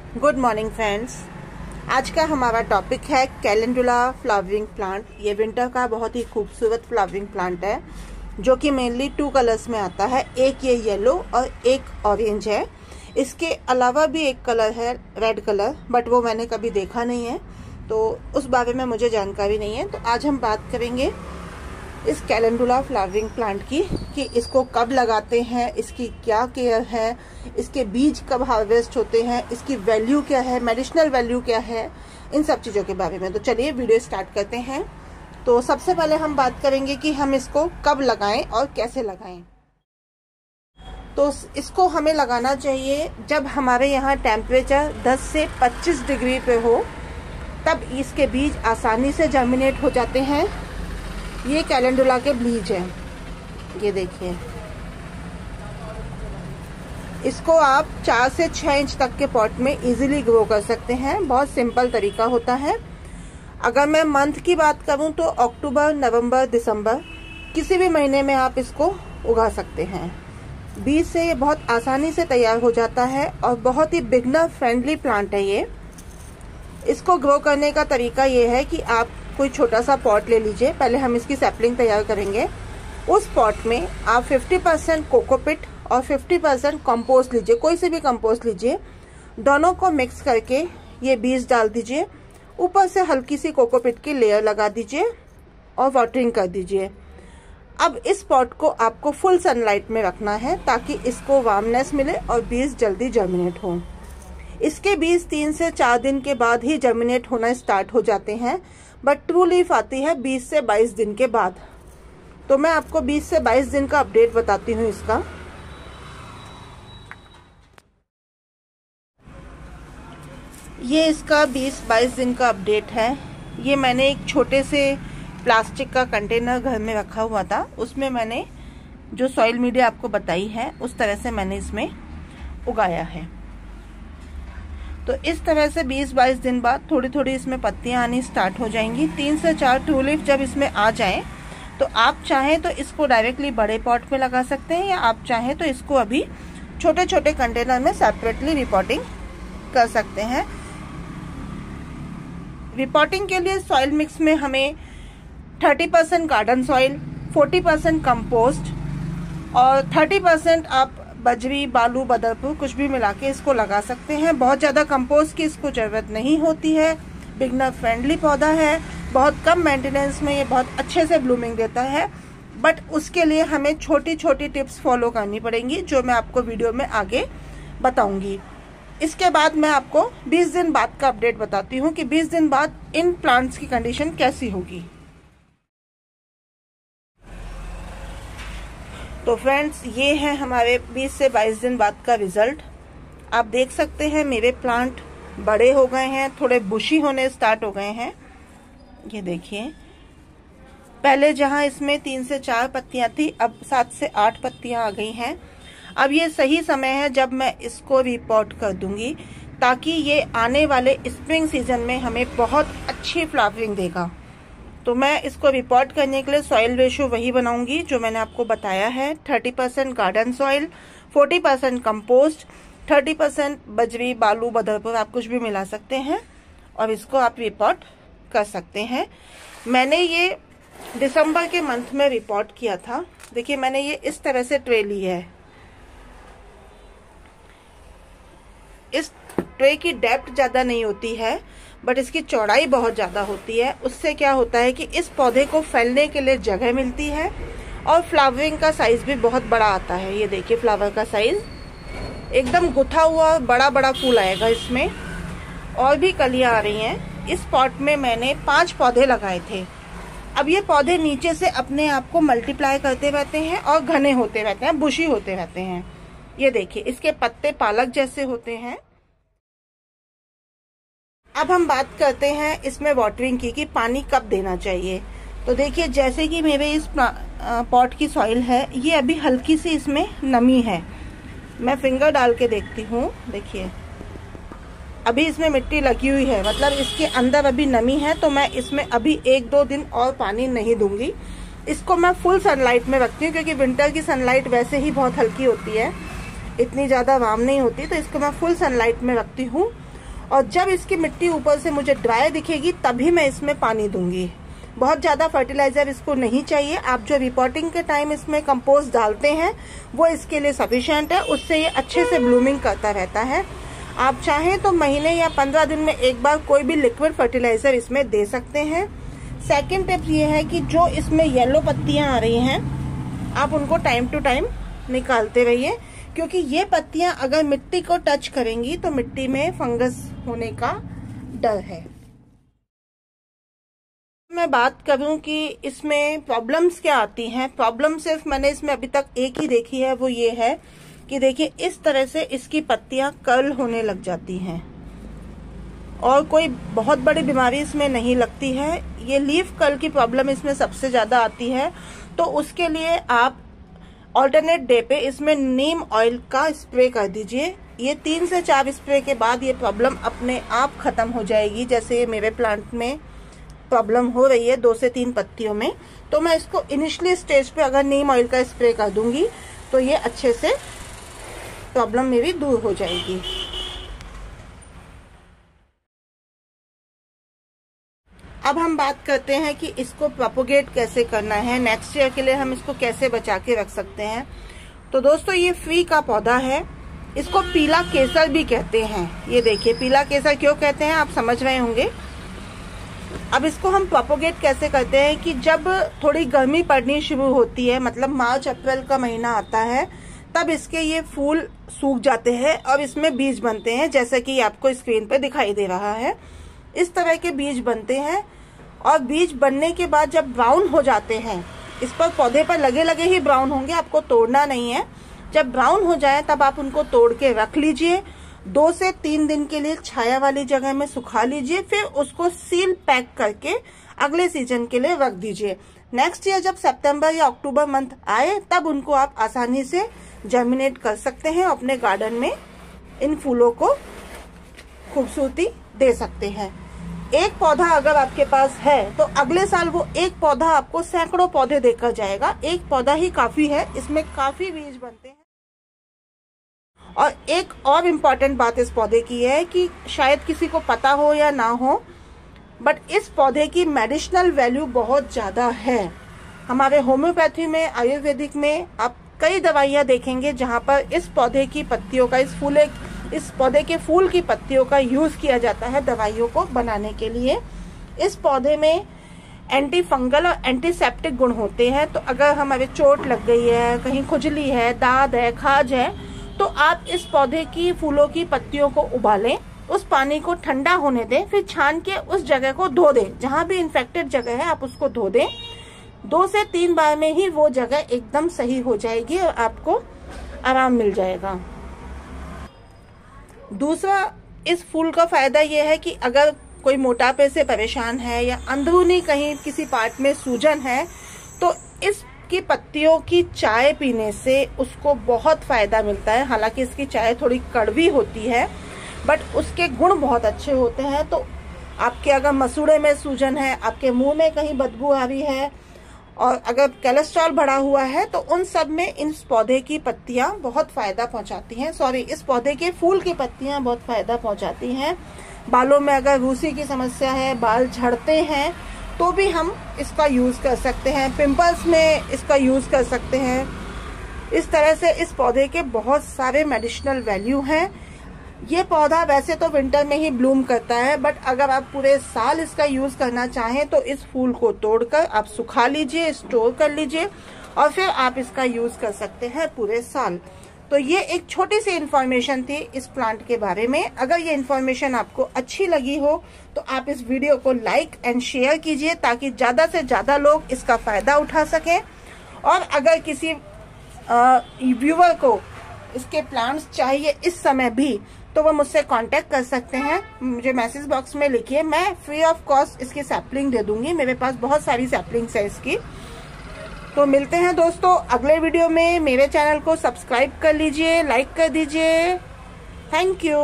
Good morning friends. आज का हमारा टॉपिक है कैलेंडुला फ्लावरिंग प्लांट। ये विंटर का बहुत ही खूबसूरत फ्लावरिंग प्लांट है जो कि मेनली 2 कलर्स में आता है। एक ये येलो और एक ऑरेंज है। इसके अलावा भी एक कलर है रेड कलर, बट वो मैंने कभी देखा नहीं है तो उस बारे में मुझे जानकारी नहीं है। तो आज हम बात करेंगे इस कैलेंडुला फ्लावरिंग प्लांट की कि इसको कब लगाते हैं, इसकी क्या केयर है, इसके बीज कब हार्वेस्ट होते हैं, इसकी वैल्यू क्या है, मेडिसिनल वैल्यू क्या है, इन सब चीज़ों के बारे में। तो चलिए वीडियो स्टार्ट करते हैं। तो सबसे पहले हम बात करेंगे कि हम इसको कब लगाएं और कैसे लगाएं। तो इसको हमें लगाना चाहिए जब हमारे यहाँ टेम्परेचर 10 से 25 डिग्री पे हो, तब इसके बीज आसानी से जर्मिनेट हो जाते हैं। ये कैलेंडुला के बीज हैं, ये देखिए। इसको आप 4 से 6 इंच तक के पॉट में इजीली ग्रो कर सकते हैं। बहुत सिंपल तरीका होता है। अगर मैं मंथ की बात करूं तो अक्टूबर, नवंबर, दिसंबर किसी भी महीने में आप इसको उगा सकते हैं। बीज से ये बहुत आसानी से तैयार हो जाता है और बहुत ही बिगनर फ्रेंडली प्लांट है ये। इसको ग्रो करने का तरीका ये है कि आप कोई छोटा सा पॉट ले लीजिए। पहले हम इसकी सैपलिंग तैयार करेंगे। उस पॉट में आप 50% कोकोपिट और 50% कंपोस्ट लीजिए, कोई से भी कंपोस्ट लीजिए। दोनों को मिक्स करके ये बीज डाल दीजिए। ऊपर से हल्की सी कोकोपिट की लेयर लगा दीजिए और वाटरिंग कर दीजिए। अब इस पॉट को आपको फुल सनलाइट में रखना है ताकि इसको वार्मनेस मिले और बीज जल्दी जर्मिनेट हो। इसके बीज 3 से 4 दिन के बाद ही जर्मिनेट होना स्टार्ट हो जाते हैं, बट ट्रू लीफ आती है 20 से 22 दिन के बाद। तो मैं आपको 20 से 22 दिन का अपडेट बताती हूँ इसका। ये इसका 20-22 दिन का अपडेट है। ये मैंने एक छोटे से प्लास्टिक का कंटेनर घर में रखा हुआ था, उसमें मैंने जो सॉइल मीडिया आपको बताई है उस तरह से मैंने इसमें उगाया है। तो इस तरह से 20-22 दिन बाद थोड़ी थोड़ी इसमें पत्तियां आनी स्टार्ट हो जाएंगी। 3 से 4 ट्रू लीफ जब इसमें आ जाएं तो आप चाहें तो इसको डायरेक्टली बड़े पॉट में लगा सकते हैं, या आप चाहें तो इसको अभी छोटे छोटे कंटेनर में सेपरेटली रिपोर्टिंग कर सकते हैं। रिपोर्टिंग के लिए सॉइल मिक्स में हमें 30% गार्डन सॉइल, 40% कंपोस्ट और 30% आप बजरी, बालू, बदरपुर कुछ भी मिला के इसको लगा सकते हैं। बहुत ज़्यादा कंपोस्ट की इसको ज़रूरत नहीं होती है। बिगनर फ्रेंडली पौधा है। बहुत कम मेंटेनेंस में ये बहुत अच्छे से ब्लूमिंग देता है, बट उसके लिए हमें छोटी छोटी टिप्स फॉलो करनी पड़ेंगी जो मैं आपको वीडियो में आगे बताऊंगी। इसके बाद मैं आपको 20 दिन बाद का अपडेट बताती हूँ कि 20 दिन बाद इन प्लांट्स की कंडीशन कैसी होगी। तो फ्रेंड्स, ये है हमारे 20 से 22 दिन बाद का रिजल्ट। आप देख सकते हैं मेरे प्लांट बड़े हो गए हैं, थोड़े बुशी होने स्टार्ट हो गए हैं। ये देखिए, पहले जहां इसमें 3 से 4 पत्तियां थी, अब 7 से 8 पत्तियां आ गई हैं। अब ये सही समय है जब मैं इसको रिपोर्ट कर दूंगी, ताकि ये आने वाले स्प्रिंग सीजन में हमें बहुत अच्छी फ्लावरिंग देगा। तो मैं इसको रिपोर्ट करने के लिए सॉइल रेशियो वही बनाऊंगी जो मैंने आपको बताया है। 30% गार्डन सॉइल, 40% कंपोस्ट, 30% बजरी, बालू, बदरपुर आप कुछ भी मिला सकते हैं और इसको आप रिपोर्ट कर सकते हैं। मैंने ये दिसंबर के मंथ में रिपोर्ट किया था। देखिए, मैंने ये इस तरह से ट्रे ली है। इस ट्रे की डेप्थ ज़्यादा नहीं होती है, बट इसकी चौड़ाई बहुत ज़्यादा होती है। उससे क्या होता है कि इस पौधे को फैलने के लिए जगह मिलती है और फ्लावरिंग का साइज भी बहुत बड़ा आता है। ये देखिए, फ्लावर का साइज एकदम गुथा हुआ बड़ा बड़ा फूल आएगा इसमें। और भी कलियां आ रही हैं। इस पॉट में मैंने 5 पौधे लगाए थे। अब ये पौधे नीचे से अपने आप को मल्टीप्लाई करते रहते हैं और घने होते रहते हैं, बुशी होते रहते हैं। ये देखिए, इसके पत्ते पालक जैसे होते हैं। अब हम बात करते हैं इसमें वाटरिंग की कि पानी कब देना चाहिए। तो देखिए, जैसे कि मेरे इस पॉट की सॉइल है, ये अभी हल्की सी इसमें नमी है। मैं फिंगर डाल के देखती हूँ। देखिए, अभी इसमें मिट्टी लगी हुई है, मतलब इसके अंदर अभी नमी है। तो मैं इसमें अभी 1-2 दिन और पानी नहीं दूंगी। इसको मैं फुल सनलाइट में रखती हूँ, क्योंकि विंटर की सनलाइट वैसे ही बहुत हल्की होती है, इतनी ज़्यादा वार्म नहीं होती। तो इसको मैं फुल सनलाइट में रखती हूँ और जब इसकी मिट्टी ऊपर से मुझे ड्राई दिखेगी तभी मैं इसमें पानी दूंगी। बहुत ज़्यादा फर्टिलाइजर इसको नहीं चाहिए। आप जो रिपोर्टिंग के टाइम इसमें कंपोस्ट डालते हैं वो इसके लिए सफिशिएंट है, उससे ये अच्छे से ब्लूमिंग करता रहता है। आप चाहें तो महीने या 15 दिन में एक बार कोई भी लिक्विड फर्टिलाइजर इसमें दे सकते हैं। सेकेंड टिप ये है कि जो इसमें येलो पत्तियां आ रही हैं आप उनको टाइम टू टाइम निकालते रहिए, क्योंकि ये पत्तियां अगर मिट्टी को टच करेंगी तो मिट्टी में फंगस होने का डर है। मैं बात करूं कि इसमें प्रॉब्लम्स क्या आती हैं। प्रॉब्लम सिर्फ मैंने इसमें अभी तक एक ही देखी है, वो ये है कि देखिए इस तरह से इसकी पत्तियां कर्ल होने लग जाती हैं और कोई बहुत बड़ी बीमारी इसमें नहीं लगती है। ये लीफ कर्ल की प्रॉब्लम इसमें सबसे ज्यादा आती है, तो उसके लिए आप ऑल्टरनेट डे पे इसमें नीम ऑयल का स्प्रे कर दीजिए। ये 3 से 4 स्प्रे के बाद ये प्रॉब्लम अपने आप खत्म हो जाएगी। जैसे मेरे प्लांट में प्रॉब्लम हो रही है 2 से 3 पत्तियों में, तो मैं इसको इनिशियली स्टेज पे अगर नीम ऑयल का स्प्रे कर दूंगी तो ये अच्छे से प्रॉब्लम मेरी दूर हो जाएगी। अब हम बात करते हैं कि इसको प्रोपोगेट कैसे करना है, नेक्स्ट ईयर के लिए हम इसको कैसे बचा के रख सकते हैं। तो दोस्तों ये फ्री का पौधा है, इसको पीला केसर भी कहते हैं। ये देखिए पीला केसर क्यों कहते हैं आप समझ रहे होंगे। अब इसको हम प्रोपोगेट कैसे करते हैं कि जब थोड़ी गर्मी पड़नी शुरू होती है, मतलब मार्च अप्रैल का महीना आता है, तब इसके ये फूल सूख जाते हैं और इसमें बीज बनते हैं, जैसे कि आपको स्क्रीन पे दिखाई दे रहा है। इस तरह के बीज बनते हैं और बीज बनने के बाद जब ब्राउन हो जाते हैं, इस पर पौधे पर लगे लगे ही ब्राउन होंगे, आपको तोड़ना नहीं है। जब ब्राउन हो जाए तब आप उनको तोड़ के रख लीजिए, 2 से 3 दिन के लिए छाया वाली जगह में सुखा लीजिए, फिर उसको सील पैक करके अगले सीजन के लिए रख दीजिए। नेक्स्ट ईयर जब सितंबर या अक्टूबर मंथ आए तब उनको आप आसानी से जर्मिनेट कर सकते हैं, अपने गार्डन में इन फूलों को खूबसूरती दे सकते हैं। एक पौधा अगर आपके पास है तो अगले साल वो एक पौधा आपको सैकड़ों पौधे देकर जाएगा। एक पौधा ही काफी है, इसमें काफी बीज बनते हैं। और एक और इम्पॉर्टेंट बात इस पौधे की है कि शायद किसी को पता हो या ना हो, बट इस पौधे की मेडिसिनल वैल्यू बहुत ज्यादा है। हमारे होम्योपैथी में, आयुर्वेदिक में आप कई दवाइयां देखेंगे जहां पर इस पौधे की पत्तियों का, इस पौधे के फूल की पत्तियों का यूज किया जाता है दवाइयों को बनाने के लिए। इस पौधे में एंटी फंगल और एंटीसेप्टिक गुण होते हैं, तो अगर हमारे चोट लग गई है, कहीं खुजली है, दाद है, खाज है, तो आप इस पौधे की फूलों की पत्तियों को उबालें, उस पानी को ठंडा होने दें, फिर छान के उस जगह को धो दें। जहां भी इन्फेक्टेड जगह है आप उसको धो दें। 2 से 3 बार में ही वो जगह एकदम सही हो जाएगी और आपको आराम मिल जाएगा। दूसरा, इस फूल का फायदा यह है कि अगर कोई मोटापे से परेशान है या अंदरूनी कहीं किसी पार्ट में सूजन है, तो इसकी पत्तियों की चाय पीने से उसको बहुत फायदा मिलता है। हालांकि इसकी चाय थोड़ी कड़वी होती है, बट उसके गुण बहुत अच्छे होते हैं। तो आपके अगर मसूड़े में सूजन है, आपके मुंह में कहीं बदबू आ रही है, और अगर कोलेस्ट्रॉल बढ़ा हुआ है, तो उन सब में इस पौधे की पत्तियां बहुत फायदा पहुंचाती हैं। इस पौधे के फूल की पत्तियां बहुत फायदा पहुंचाती हैं। बालों में अगर रूसी की समस्या है, बाल झड़ते हैं, तो भी हम इसका यूज कर सकते हैं। पिंपल्स में इसका यूज कर सकते हैं। इस तरह से इस पौधे के बहुत सारे मेडिसिनल वैल्यू हैं। ये पौधा वैसे तो विंटर में ही ब्लूम करता है, बट अगर आप पूरे साल इसका यूज करना चाहें तो इस फूल को तोड़कर आप सुखा लीजिए, स्टोर कर लीजिए और फिर आप इसका यूज कर सकते हैं पूरे साल। तो ये एक छोटी सी इन्फॉर्मेशन थी इस प्लांट के बारे में। अगर ये इन्फॉर्मेशन आपको अच्छी लगी हो तो आप इस वीडियो को लाइक एंड शेयर कीजिए, ताकि ज्यादा से ज्यादा लोग इसका फायदा उठा सकें। और अगर किसी व्यूअर को इसके प्लांट्स चाहिए इस समय भी, तो वो मुझसे कांटेक्ट कर सकते हैं। मुझे मैसेज बॉक्स में लिखिए, मैं फ्री ऑफ कॉस्ट इसकी सैपलिंग दे दूंगी। मेरे पास बहुत सारी सैपलिंग्स है इसकी। तो मिलते हैं दोस्तों अगले वीडियो में। मेरे चैनल को सब्सक्राइब कर लीजिए, लाइक कर दीजिए। Thank you.